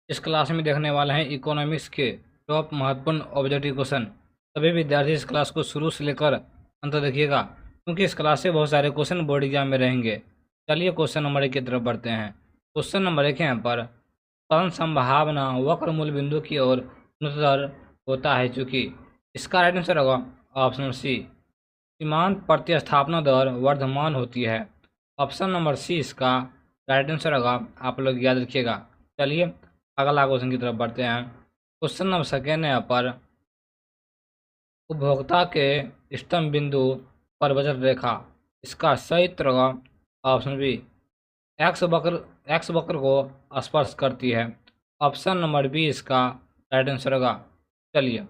इस क्लास में देखने वाले हैं इकोनॉमिक्स के टॉप महत्वपूर्ण ऑब्जेक्टिव क्वेश्चन। सभी विद्यार्थी इस क्लास को शुरू से लेकर अंत तक देखिएगा, क्योंकि इस क्लास से बहुत सारे क्वेश्चन बोर्ड एग्जाम में रहेंगे। चलिए क्वेश्चन नंबर 1 की तरफ बढ़ते हैं। क्वेश्चन नंबर 1 है यहाँ पर, फलन संभावना वक्र मूल बिंदु की ओर उन्नतर होता है चूंकि। इसका राइट आंसर होगा ऑप्शन सी, सीमांत प्रतिस्थापना दर वर्धमान होती है। ऑप्शन नंबर सी इसका राइट आंसर होगा, आप लोग याद रखिएगा। चलिए अगला क्वेश्चन की तरफ बढ़ते हैं। क्वेश्चन नंबर सेकेंड है यहाँ पर, उपभोक्ता के स्तंभ बिंदु पर वजन रेखा, इसका सही उत्तर ऑप्शन बी, एक्स वक्र को स्पर्श करती है। ऑप्शन नंबर बी इसका राइट आंसर होगा। चलिए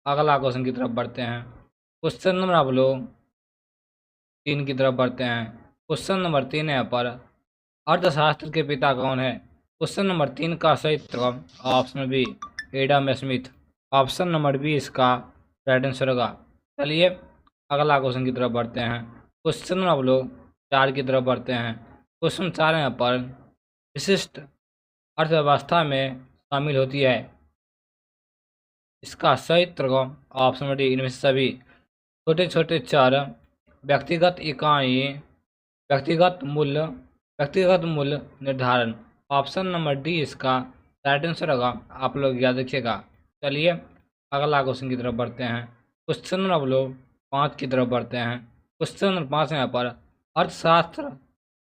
अगला क्वेश्चन की तरफ बढ़ते हैं। क्वेश्चन नंबर आप लोग 3 की तरफ बढ़ते हैं। क्वेश्चन नंबर 3 है यहाँ पर, अर्थशास्त्र के पिता कौन है? क्वेश्चन नंबर 3 का सही उत्तर option B, Adam Smith. Option number B इसका राइट आंसर होगा। चलिए अगला क्वेश्चन की तरफ बढ़ते हैं। क्वेश्चन नंबर आप लोग 4 की तरफ बढ़ते हैं। क्वेश्चन 4 यहाँ पर, विशिष्ट अर्थव्यवस्था में शामिल होती है, इसका सही उत्तर ऑप्शन डी, इनमें से सभी। छोटे छोटे चर, व्यक्तिगत इकाई, व्यक्तिगत मूल्य निर्धारण। ऑप्शन नंबर डी इसका राइट आंसर होगा, आप लोग याद रखिएगा। चलिए अगला क्वेश्चन की तरफ बढ़ते हैं। क्वेश्चन नंबर आप लोग 5 की तरफ बढ़ते हैं। क्वेश्चन नंबर 5 यहाँ पर, अर्थशास्त्र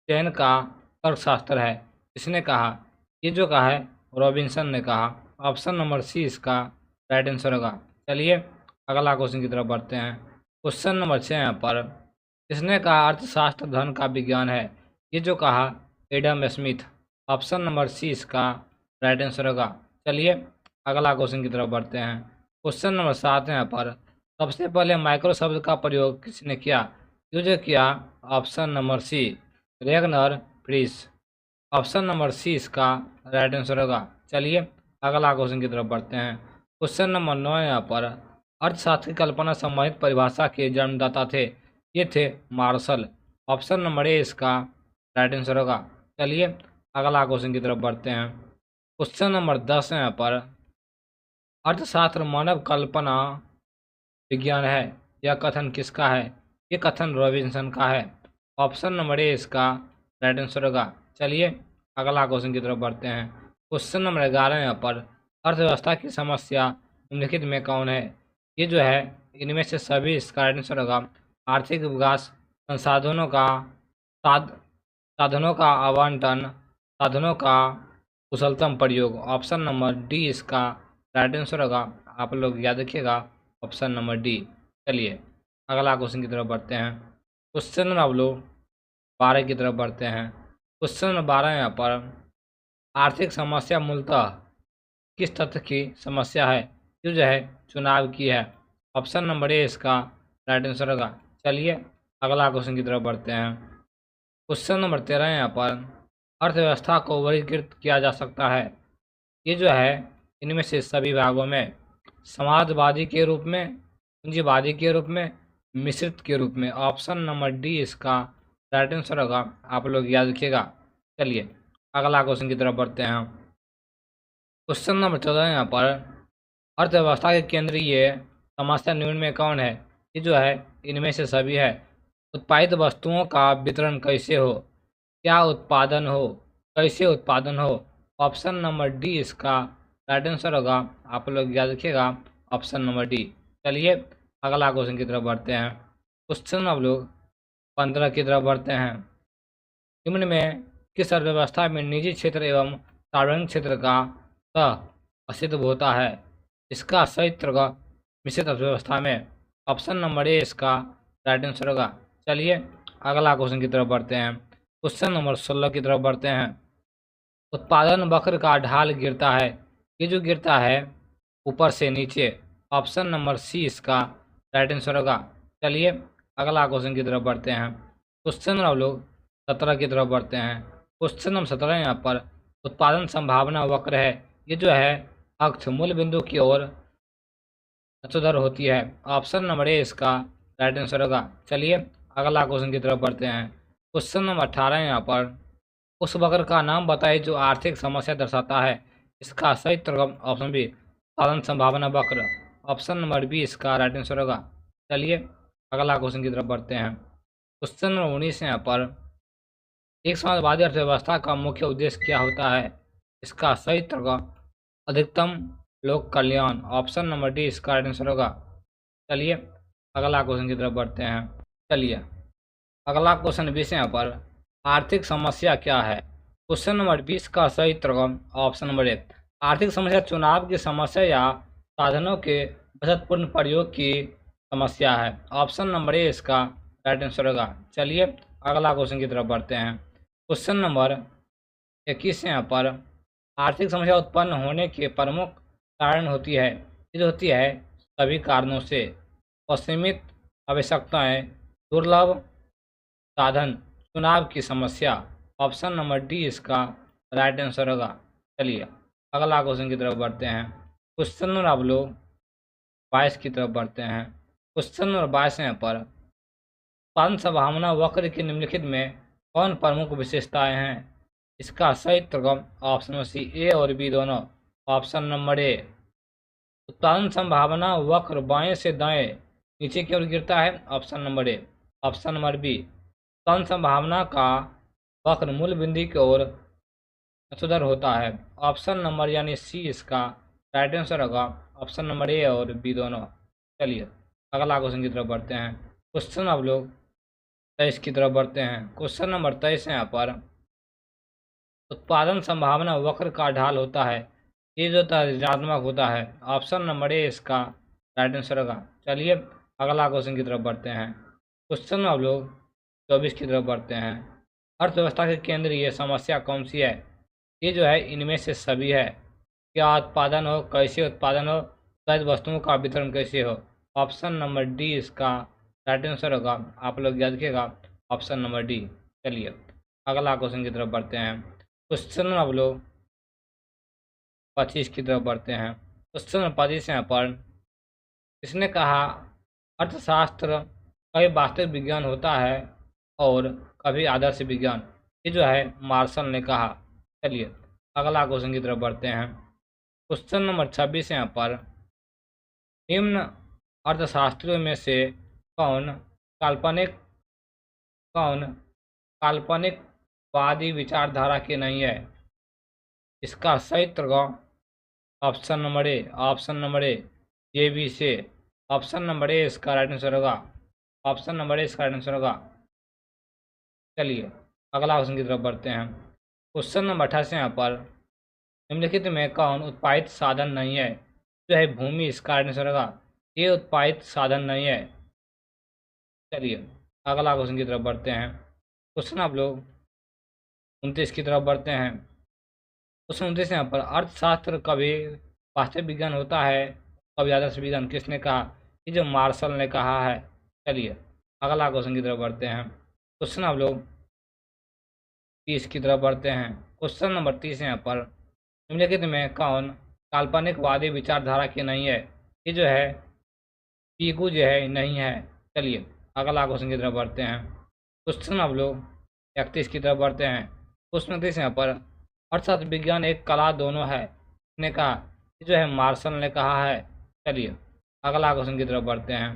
चयन का तर्कशास्त्र है, किसने कहा? ये जो कहा है रॉबिन्सन ने कहा। ऑप्शन नंबर सी इसका राइट आंसर होगा। चलिए अगला क्वेश्चन की तरफ बढ़ते हैं। क्वेश्चन नंबर 6 यहाँ पर, किसने कहा अर्थशास्त्र धन का विज्ञान है? ये जो कहा Adam Smith. Option number C इसका राइट आंसर होगा। चलिए अगला क्वेश्चन की तरफ बढ़ते हैं। क्वेश्चन नंबर 7 है यहाँ पर, सबसे पहले माइक्रो शब्द का प्रयोग किसने किया? ये जो किया option number C, Ragnar Frisch. Option number C इसका राइट आंसर होगा। चलिए अगला क्वेश्चन की तरफ बढ़ते हैं। क्वेश्चन नंबर 9 यहाँ पर, अर्थशास्त्र की कल्पना संबंधित परिभाषा के जन्मदाता थे, ये थे मार्शल। ऑप्शन नंबर ए इसका राइट आंसर होगा। चलिए अगला क्वेश्चन की तरफ बढ़ते हैं। क्वेश्चन नंबर 10 है यहाँ पर, अर्थशास्त्र मानव कल्पना विज्ञान है, यह कथन किसका है? ये कथन रॉबिन्सन का है। ऑप्शन नंबर ए इसका राइट आंसर होगा। चलिए अगला क्वेश्चन की तरफ बढ़ते हैं। क्वेश्चन नंबर 11 यहाँ पर, अर्थव्यवस्था की समस्या निम्नलिखित में कौन है? ये जो है इनमें से सभी इसका राइट आंसर होगा। आर्थिक विकास, संसाधनों का साधनों का आवंटन, साधनों का कुशलतम प्रयोग। ऑप्शन नंबर डी इसका राइट आंसर होगा, आप लोग याद रखिएगा ऑप्शन नंबर डी। चलिए अगला क्वेश्चन की तरफ बढ़ते हैं। क्वेश्चन नंबर आप लोग 12 की तरफ बढ़ते हैं। क्वेश्चन नंबर 12 यहाँ पर, आर्थिक समस्या मूलतः किस तथ्य की समस्या है? ये जो है चुनाव की है। ऑप्शन नंबर ए इसका राइट आंसर होगा। चलिए अगला क्वेश्चन की तरफ बढ़ते हैं। क्वेश्चन नंबर 13 यहाँ पर, अर्थव्यवस्था को वर्गीकृत किया जा सकता है, ये जो है इनमें से सभी भागों में, समाजवादी के रूप में, पूंजीवादी के रूप में, मिश्रित के रूप में। ऑप्शन नंबर डी इसका राइट आंसर होगा, आप लोग याद रखिएगा। चलिए अगला क्वेश्चन की तरफ बढ़ते हैं। क्वेश्चन नंबर 14 यहाँ पर, अर्थव्यवस्था के केंद्रीय समस्या निम्न में कौन है? ये जो है इनमें से सभी है। उत्पादित वस्तुओं का वितरण कैसे हो, क्या उत्पादन हो, कैसे उत्पादन हो। ऑप्शन नंबर डी इसका राइट आंसर होगा, आप लोग याद रखिएगा ऑप्शन नंबर डी। चलिए अगला क्वेश्चन की तरफ बढ़ते हैं। क्वेश्चन आप लोग 15 की तरफ बढ़ते हैं। निम्न में किस अर्थव्यवस्था में निजी क्षेत्र एवं सार्वजनिक क्षेत्र का सह अस्तित्व होता है? इसका सही उत्तर मिश्रित अर्थव्यवस्था में। ऑप्शन नंबर ए इसका राइट आंसर होगा। चलिए अगला क्वेश्चन की तरफ बढ़ते हैं। क्वेश्चन नंबर 16 की तरफ बढ़ते हैं। उत्पादन वक्र का ढाल गिरता है, ये जो गिरता है ऊपर से नीचे। ऑप्शन नंबर सी इसका राइट आंसर होगा। चलिए अगला क्वेश्चन की तरफ बढ़ते हैं। क्वेश्चन नंबर लोग 17 की तरफ बढ़ते हैं। क्वेश्चन नंबर 17 यहाँ पर, उत्पादन संभावना वक्र है, ये जो है अक्ष मूल बिंदु की ओर अचोदर होती है। ऑप्शन नंबर ए इसका राइट आंसर होगा। चलिए अगला क्वेश्चन की तरफ बढ़ते हैं। क्वेश्चन नंबर 18 यहाँ पर, उस वक्र का नाम बताइए जो आर्थिक समस्या दर्शाता है, इसका सही उत्तर ऑप्शन बी उत्पादन संभावना वक्र। ऑप्शन नंबर बी इसका राइट आंसर होगा। चलिए अगला क्वेश्चन की तरफ बढ़ते हैं। क्वेश्चन नंबर 19 है यहाँ पर, एक समाजवादी अर्थव्यवस्था का मुख्य उद्देश्य क्या होता है? इसका सही उत्तर अधिकतम लोक कल्याण। ऑप्शन नंबर डी इसका राइट आंसर होगा। चलिए अगला क्वेश्चन की तरफ बढ़ते हैं। चलिए अगला क्वेश्चन 20 है यहाँ पर, आर्थिक समस्या क्या है? क्वेश्चन नंबर 20 का सही उत्तर ऑप्शन नंबर एक, आर्थिक समस्या चुनाव की समस्या या साधनों के बचतपूर्ण प्रयोग की समस्या है। ऑप्शन नंबर ए इसका राइट आंसर होगा। चलिए अगला क्वेश्चन की तरफ बढ़ते हैं। क्वेश्चन नंबर 21 यहाँ पर, आर्थिक समस्या उत्पन्न होने के प्रमुख कारण होती है, ये होती है सभी कारणों से, असीमित आवश्यकताएं, दुर्लभ साधन, चुनाव की समस्या। ऑप्शन नंबर डी इसका राइट आंसर होगा। चलिए अगला क्वेश्चन की तरफ बढ़ते हैं। क्वेश्चन नंबर आप लोग 22 की तरफ बढ़ते हैं। क्वेश्चन नंबर 22 यहाँ पर, उत्पादन संभावना वक्र की निम्नलिखित में कौन प्रमुख विशेषताएं हैं? इसका सही उत्तर ऑप्शन नंबर सी ए और बी दोनों। ऑप्शन नंबर ए, उत्पादन संभावना वक्र बाएं से दाएं नीचे की ओर गिरता है। Option number A. Option number B, उत्पादन संभावना का वक्र मूल बिंदु की ओर सुधर होता है। ऑप्शन नंबर यानी सी इसका राइट आंसर होगा। ऑप्शन नंबर ए और बी दोनों। चलिए अगला क्वेश्चन की तरफ बढ़ते हैं। क्वेश्चन आप लोग 23 की तरफ बढ़ते हैं। क्वेश्चन नंबर 23 है यहाँ पर, उत्पादन संभावना वक्र का ढाल होता है, ये जो ऋणात्मक होता है। ऑप्शन नंबर ए इसका राइट आंसर होगा। चलिए अगला क्वेश्चन की तरफ बढ़ते हैं। क्वेश्चन आप लोग 24 की तरफ बढ़ते हैं। अर्थव्यवस्था के केंद्र ये समस्या कौन सी है? ये जो है इनमें से सभी है। क्या उत्पादन हो, कैसे उत्पादन हो, उत्पादित वस्तुओं का वितरण कैसे हो। ऑप्शन नंबर डी इसका राइट आंसर होगा। आप लोग याद रखिएगा ऑप्शन नंबर डी। चलिए अगला क्वेश्चन की तरफ बढ़ते हैं। क्वेश्चन आप लोग 25 की तरफ बढ़ते हैं। क्वेश्चन नंबर 25 यहाँ पर, इसने कहा अर्थशास्त्र कभी वास्तविक विज्ञान होता है और कभी आदर्श विज्ञान, ये जो है मार्शल ने कहा। चलिए अगला क्वेश्चन की तरफ बढ़ते हैं। क्वेश्चन नंबर 26 यहाँ पर, निम्न अर्थशास्त्रियों में से कौन काल्पनिक कौन काल्पनिकवादी विचारधारा के नहीं है? इसका सही उत्तर option number A. Option number A ये भी से। ऑप्शन नंबर ए इसका राइट आंसर होगा। ऑप्शन नंबर ए इसका राइट आंसर होगा। चलिए अगला क्वेश्चन की तरफ बढ़ते हैं। क्वेश्चन नंबर 28 यहाँ पर, निम्नलिखित में कौन उत्पादित साधन नहीं है? जो है भूमि, इसका राइट आंसर होगा। ये उत्पादित साधन नहीं है। चलिए अगला क्वेश्चन की तरफ बढ़ते हैं। क्वेश्चन आप लोग 29 की तरफ बढ़ते हैं। क्वेश्चन 29 यहाँ पर, अर्थशास्त्र कभी वास्तविक विज्ञान होता है, कभी आदर्श विज्ञान, किसने कहा? ये जो मार्शल ने कहा है। चलिए अगला क्वेश्चन की तरफ बढ़ते हैं। क्वेश्चन आप लोग 30 की तरफ बढ़ते हैं। क्वेश्चन नंबर 30 यहाँ पर, निम्नलिखित में कौन काल्पनिकवादी विचारधारा की नहीं है? ये जो है पीकू जो है नहीं है। चलिए अगला क्वेश्चन की तरफ बढ़ते हैं। क्वेश्चन आप लोग 31 की तरफ बढ़ते हैं। क्वेश्चन 31 यहाँ पर, अर्थशास्त्र विज्ञान एक कला दोनों है, ने कहा? ये जो है मार्शल ने कहा है। चलिए अगला क्वेश्चन की तरफ बढ़ते हैं।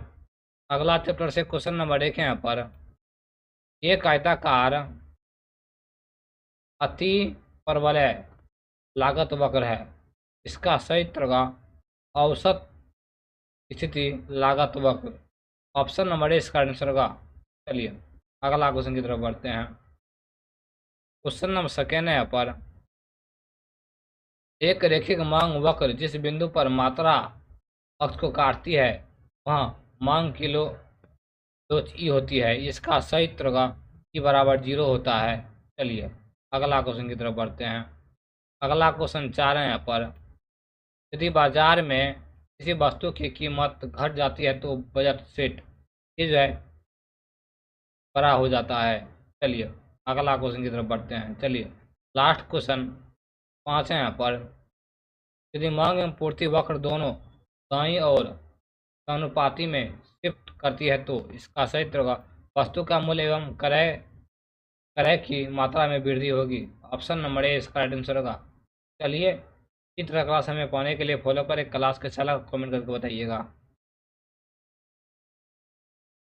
अगला चैप्टर से क्वेश्चन नंबर 1 है यहाँ पर, एक आयताकार अति परवलय लागत वक्र है, इसका सही उत्तर का औसत स्थिति लागत वक्र। ऑप्शन नंबर ए इसका आंसर होगा। चलिए अगला क्वेश्चन की तरफ बढ़ते हैं। क्वेश्चन नंबर 2 है यहाँ पर, एक रेखिक मांग वक्र जिस बिंदु पर मात्रा अक्ष को काटती है वहाँ मांग किलो लोच ई होती है, इसका सही उत्तर का ई बराबर 0 होता है। चलिए अगला क्वेश्चन की तरफ बढ़ते हैं। अगला क्वेश्चन 4 है यहाँ पर, यदि बाजार में किसी वस्तु की कीमत घट जाती है तो बजट सेट, ये जो है बड़ा हो जाता है। चलिए अगला क्वेश्चन की तरफ बढ़ते हैं। चलिए लास्ट क्वेश्चन 5 है यहाँ पर, यदि मांग एवं पूर्ति वक्र दोनों दाईं और समानुपाती में शिफ्ट करती है तो इसका सही उत्तर होगा वस्तु का मूल्य एवं क्रय क्रय की मात्रा में वृद्धि होगी। ऑप्शन नंबर ए इसका राइट आंसर होगा। चलिए इस तरह क्लास हमें पाने के लिए फॉलो पर एक क्लास के चालक कमेंट करके बताइएगा।